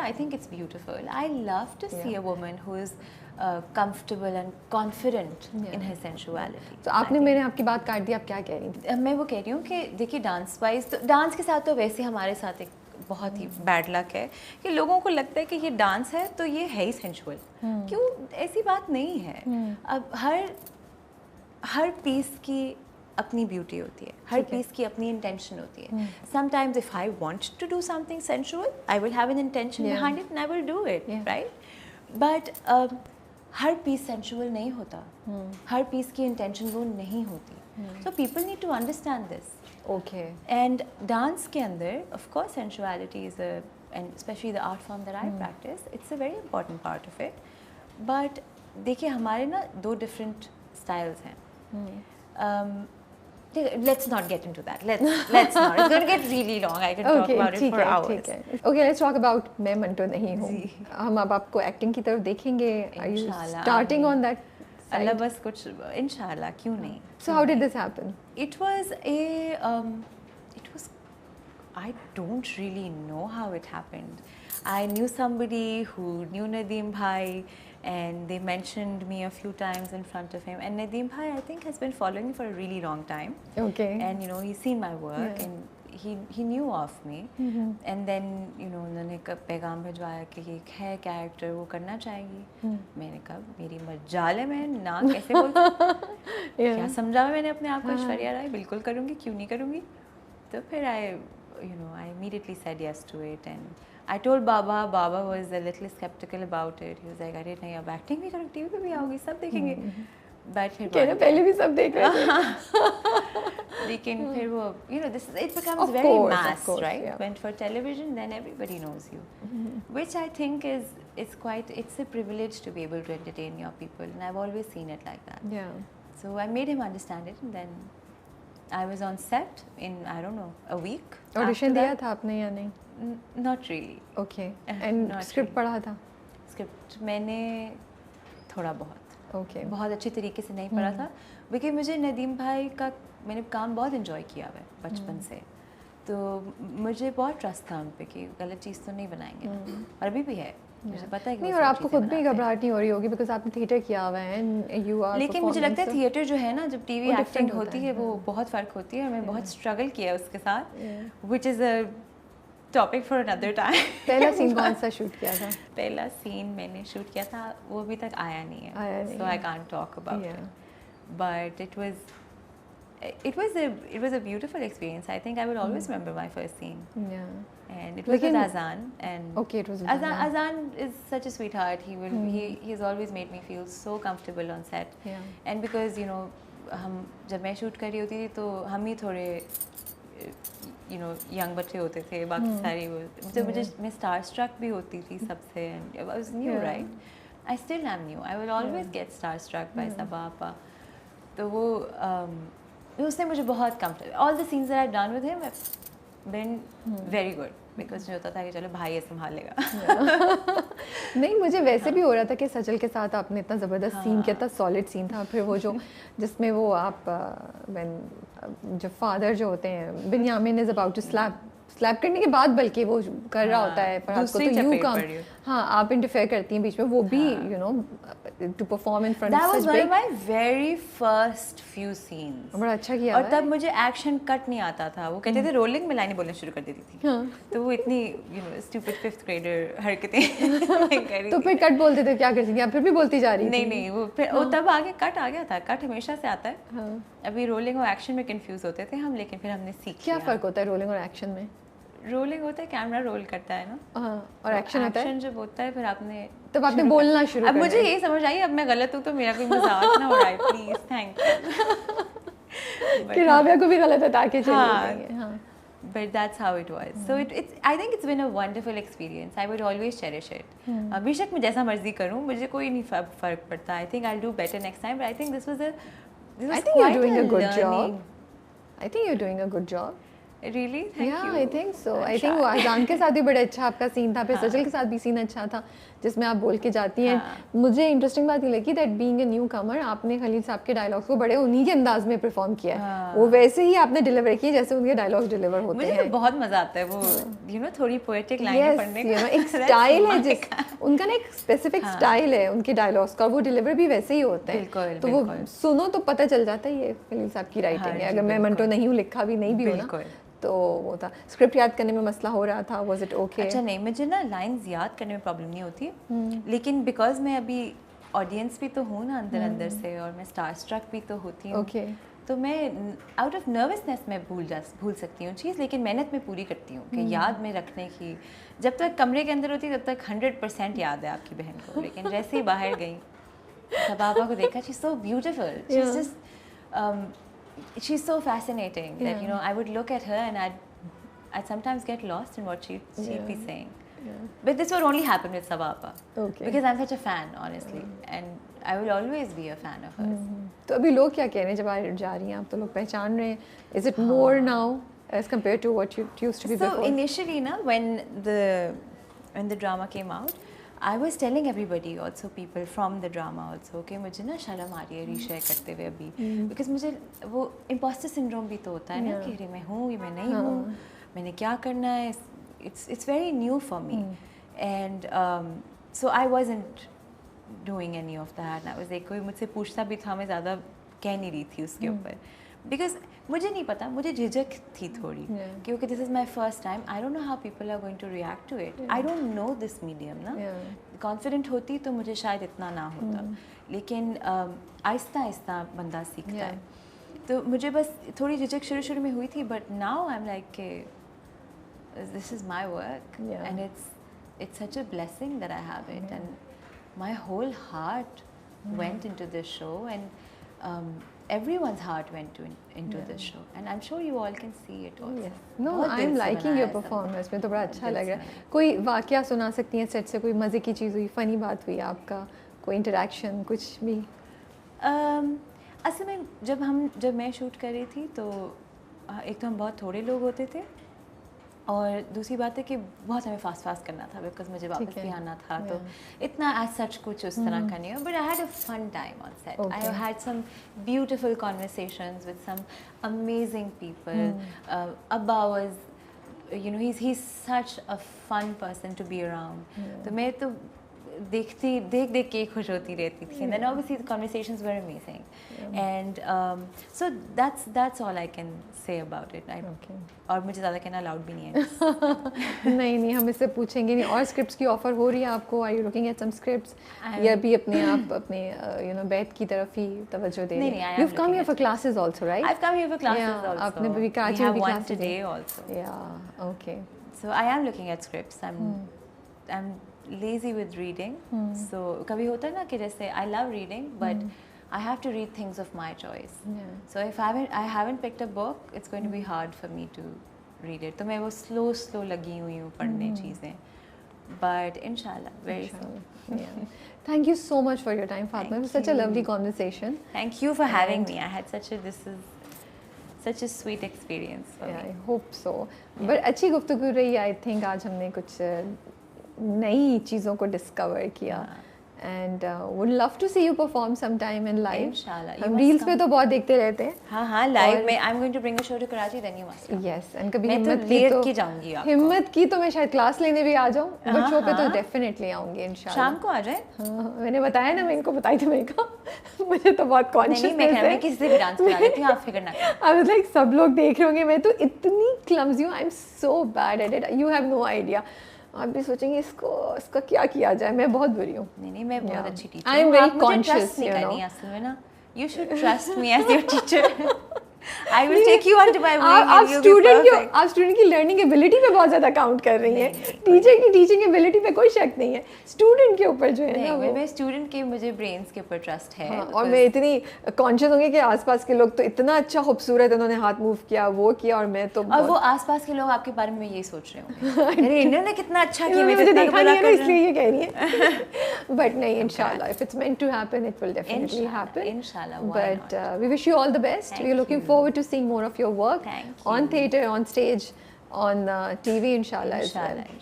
I think it's beautiful. I love to see a woman who is comfortable and confident in her sensuality. तो आपने मैंने आपकी बात काट दी, आप क्या कह रही थी? मैं वो कह रही हूँ कि देखिए डांस वाइज तो डांस के साथ तो वैसे हमारे साथ एक बहुत ही बैड लक है कि लोगों को लगता है कि ये डांस है तो ये है ही सेंशुअल। क्यों? ऐसी बात नहीं है। अब हर पीस की अपनी ब्यूटी होती है, हर पीस की अपनी इंटेंशन होती है. Sometimes if I want to do something sensual I will have an intention behind it and I will do it, right? But हर पीस सेंशुअल नहीं होता, हर पीस की इंटेंशन वो नहीं होती. So people need to understand this. Okay. And dance के अंदर of course sensuality is and especially the art form that I practice, it's a very important part of it. But देखिए हमारे ना दो different styles हैं. Let's not get into that. Let's not. It's going to get really long. I can talk about it for hours. ठीक है. Okay, let's talk about मैं मंटो नहीं हूँ. हम अब आपको एक्टिंग की तरफ देखेंगे. Are you starting on that side? अल्लाह बस कुछ इंशाल्लाह, क्यों नहीं. So how did this happen? It was I don't really know how it happened. I knew somebody who knew Nadeem Bhai, and they mentioned me a few times in front of him. And Nadeem Bhai, I think, has been following me for a really long time. Okay. And you know, he's seen my work, and he knew of me. And then you know, उन्होंने पैगाम भिजवाया कि ये है character, वो करना चाहेगी. मैंने कहा मेरी मजाल है, मैं ना कैसे बोलूं. क्या समझा मैंने अपने आप को ऐश्वर्या राय, बिल्कुल करूँगी, क्यों नहीं करूँगी. तो फिर I immediately said yes to it, and I told Baba. Baba was a little skeptical about it. He was like, अरे नहीं, अब एक्टिंग भी करो, टीवी पे भी आओगी, सब देखेंगे. But फिर कहना पहले भी सब देख रहे थे. लेकिन फिर वो it becomes very mass, right? When for television, then everybody knows you, which I think it's a privilege to be able to entertain your people, and I've always seen it like that. Yeah. So I made him understand it, and then I was on set in, I don't know, a week. Audition दिया था आपने या नहीं? Not really. Okay. And script पढ़ा था? Script मैंने थोड़ा बहुत. Okay. बहुत अच्छे तरीके से नहीं पढ़ा था, क्योंकि मुझे नदीम भाई का मैंने काम बहुत enjoy किया हुआ है बचपन से, तो मुझे बहुत ट्रस्ट था उन पे कि गलत चीज़ तो नहीं बनाएंगे, और अभी भी है. मुझे पता है कि नहीं, और आपको खुद भी घबराहट नहीं हो रही होगी बिकॉज आपने थिएटर किया हुआ है एंड यू आर. लेकिन मुझे लगता है थिएटर जो है ना, जब टीवी एक्टिंग होती है वो बहुत फ़र्क होती है, और मैं बहुत स्ट्रगल किया उसके साथ, which is a topic for another time. पहला सीन कौन सा शूट किया था? पहला सीन मैंने शूट किया था, वो अभी तक आया नहीं है, so I can't talk about it, but it was a beautiful experience. I think I will always remember my first scene. Yeah. And it was with Azan, and okay, it was with Azan is such a sweetheart. He has always made me feel so comfortable on set. Yeah. And because you know, हम जब मैं shoot कर रही होती थी तो हम ही थोड़े यंग बच्चे होते थे, बाकी सारी मुझे मैं स्टार स्ट्रक भी होती थी सबसे, and I was new, right? I still am new. I will always get star struck by Sabaa Appa. तो वो उसने मुझे बहुत comfortable. All the scenes that I've done with him have been very good, because मुझे होता था कि चलो भाई ये संभालेगा. नहीं, मुझे वैसे भी हो रहा था कि सजल के साथ आपने इतना ज़बरदस्त सीन किया था, सॉलिड सीन था. फिर वो जो जिसमें वो आप जो फादर जो होते हैं, Binyamin is about to slap करने के बाद बल्कि वो कर रहा होता है पर आपको तो यू कम, हाँ आप इंटरफेयर करती हैं बीच में, वो भी you know to perform in front of such big. That was my very first few scenes. बड़ा अच्छा किया. और तब मुझे एक्शन कट नहीं आता था. वो कहते थे रोलिंग में लाइनें बोलना शुरू कर देती थी. तो वो इतनी स्टूपिड 5th ग्रेडर हरकतें तो फिर कट बोलते थे, क्या करती थी आप? फिर भी बोलती जा रही थी? नहीं वो तब आगे कट आ गया था. कट हमेशा से आता है. अभी रोलिंग और एक्शन में कंफ्यूज होते थे हम, लेकिन फिर हमने सीख क्या फ़र्क होता है रोलिंग और एक्शन में? रोलिंग होता है कैमरा रोल करता है ना, और एक्शन होता है, एक्शन जब होता है फिर आपने तब आपने बोलना शुरू. अब मुझे यही समझ आई, अब मैं गलत हूँ तो मेरा कोई मजाक ना हो रहा है, प्लीज थैंक यू. कि राबिया को भी गलत बता के चली जाएंगे. हाँ. But that's how it was. So I think it's been a wonderful experience. I would always cherish it. बेशक मैं जैसा मर्जी करूँ, मुझे कोई नहीं फर्क पड़ता. I think I'll do better next time. But I think this was I think you're doing a good job. I think you're doing a good job. Really? Thank you. Yeah, I think so. I think वो अजान के साथ भी बड़ा अच्छा आपका scene था, फिर सजल के साथ भी सीन अच्छा था जिसमें आप बोल के जाती हैं. मुझे इंटरेस्टिंग बात ये लगी दैट बीइंग अ न्यू कमर आपने खलील साहब के डायलॉग्स को बड़े उन्हीं के अंदाज में परफॉर्म किया है. वो वैसे ही आपने डिलीवर किए जैसे उनके डायलॉग्स डिलीवर होते हैं. मुझे बहुत मजा आता है वो थोड़ी पोएटिक लाइनें पढ़ने का. एक स्टाइल है जिस उनका ना एक स्पेसिफिक स्टाइल है उनके डायलॉग्स का, वो डिलीवर भी वैसे ही होते हैं. तो वो सुनो तो पता चल जाता है ये खलील साहब की राइटिंग है. अगर मैं मंटो नहीं हूँ, लिखा भी नहीं भी हो ना, तो वो था. स्क्रिप्ट याद करने में मसला हो रहा था, वाज इट ओके? अच्छा नहीं, मुझे ना लाइंस याद करने में प्रॉब्लम नहीं होती, लेकिन बिकॉज मैं अभी ऑडियंस भी तो हूँ ना अंदर से, और मैं स्टार स्ट्रक भी तो होती हूँ, तो मैं आउट ऑफ नर्वसनेस में भूल सकती हूँ चीज़, लेकिन मेहनत में पूरी करती हूँ कि याद में रखने की. जब तक कमरे के अंदर होती तब तक 100% याद है आपकी बहन को, लेकिन जैसे ही बाहर गई सबाबा को देखा, she is so beautiful, she is just she's so fascinating that I would look at her and I'd sometimes get lost in what she'd be saying. But this would only happen with Sababa, because I'm such a fan, honestly, and I will always be a fan of hers. तो अभी लोग क्या कह रहे हैं जब आप जा रही हैं, आप तो लोग पहचान रहे हैं? Is it more now as compared to what you used to be before? So initially na, when the drama came out, I was telling everybody, also people from the drama also, कि मुझे ना शर्म आ रही है reshare करते हुए अभी, because मुझे वो imposter syndrome भी तो होता है ना कि अरे मैं हूँ या मैं नहीं हूँ, मैंने क्या करना है. It's very new for me, and so I wasn't doing any of that. I was like, कोई मुझसे पूछता भी था, मैं ज़्यादा कह नहीं रही थी उसके ऊपर, because मुझे नहीं पता, मुझे झिझक थी थोड़ी, क्योंकि this is my first time. I don't know how people are going to react to it. I don't know this medium ना. कॉन्फिडेंट होती तो मुझे शायद इतना ना होता, लेकिन आहिस्ता आहिस्ता बंदा सीखता है. तो मुझे बस थोड़ी झिझक शुरू में हुई थी, but now I am like this is my work and it's such a blessing that I have it, and my whole heart went into this show, and everyone's heart went into this show, and I'm sure you all can see it also. No, I'm liking your performance. में तो बड़ा अच्छा लग रहा है. कोई वाकया सुना सकती हैं सेट से, कोई मज़े की चीज़ हुई, फ़नी बात हुई आपका, कोई इंटरेक्शन, कुछ भी? असल में जब मैं शूट कर रही थी तो एक तो हम बहुत थोड़े लोग होते थे, और दूसरी बात है कि बहुत हमें फास्ट करना था, बिकॉज मुझे वापस भी आना था, तो इतना एज सच कुछ उस तरह का नहीं हो. But I had a fun time on set. I had some beautiful conversations with some amazing people. अब्बा was he's such a fun person to be around. तो मैं तो देख के खुश होती रहती थी. And then obviously the conversations were amazing. And so that's all I can say about it. और मुझे ज़्यादा कहना अलाउड भी नहीं है. नहीं हम इससे पूछेंगे नहीं. और स्क्रिप्ट्स की ऑफर हो रही है आपको? Are you looking at some scripts, या भी अपने बैठ की तरफ ही तवज्जो दे रही हैं? You've come here for classes also, right? I've come here for classes also. आपने भी कराची में भी classes today also. Yeah, okay. So I am looking at scripts. I'm lazy with reading. So कभी होता है ना कि जैसे I love reading, but I have to read things of my choice. So if I haven't picked a book, it's going to be hard for me to read it. तो मैं वो slow लगी हुई हूँ पढ़ने चीज़ें. But inshallah, very soon. Thank you so much for your time, Fatma. It was such a lovely conversation. Thank you for having me. I had such a sweet experience for me. I hope so. But अच्छी गुफ्तगू रही. I think आज हमने कुछ नई चीज़ों को discover किया. And would love to see you perform sometime in live. Inshallah. हम रील्स पे तो बहुत देखते रहते हैं. हाँ live में. I'm going to bring a show to Karachi, then you must. Yes. And कभी हिम्मत की तो मैं शायद क्लास लेने भी आ जाऊँ. बट शो पे तो डेफिनेटली आऊँगी इंशाल्लाह. शाम को आ जाए. मैंने बताया ना, मैं इनको बताई थी मैंने कहा मुझे तो बहुत कॉन्शियसनेस है. मैं किसी से भी डांस करा लेती हूँ, आप फिक्र ना करें. I was like सब लोग देख रहे होंगे, मैं तो इतनी क्लमज़ी हूँ. I'm so bad at it. You have no idea. आप भी सोचेंगे इसका क्या किया जाए. मैं बहुत बुरी हूँ. नहीं मैं बहुत अच्छी टीचर हूँ. I am very conscious, you know. असल में ना, you should trust me as your teacher. I will take you under my wing. आप स्टूडेंट की लर्निंग एबिलिटी पे बहुत ज़्यादा काउंट कर रही हैं. टीचर की टीचिंग एबिलिटी पे कोई शक नहीं है. स्टूडेंट के ऊपर जो है ना, मैं स्टूडेंट के, मुझे ब्रेन्स के ऊपर ट्रस्ट है. और मैं इतनी कॉन्शियस होंगी कि आसपास के लोग तो इतना अच्छा खूबसूरत उन्होंने हाथ मूव किया, वो किया, और मैं तो. और वो आसपास के लोग आपके बारे में यही सोच रहे होंगे, अरे इन्होंने कितना अच्छा किया, मुझे देखा नहीं है ना, इसलिए ये कह रही है. बट नहीं, इंशाल्लाह, if it's meant to happen, it will definitely happen. इंशाल्लाह. But we wish you all the best. We are looking forward to to seeing more of your work Thank on you. theatre, on stage, on TV inshallah as well. Inshallah.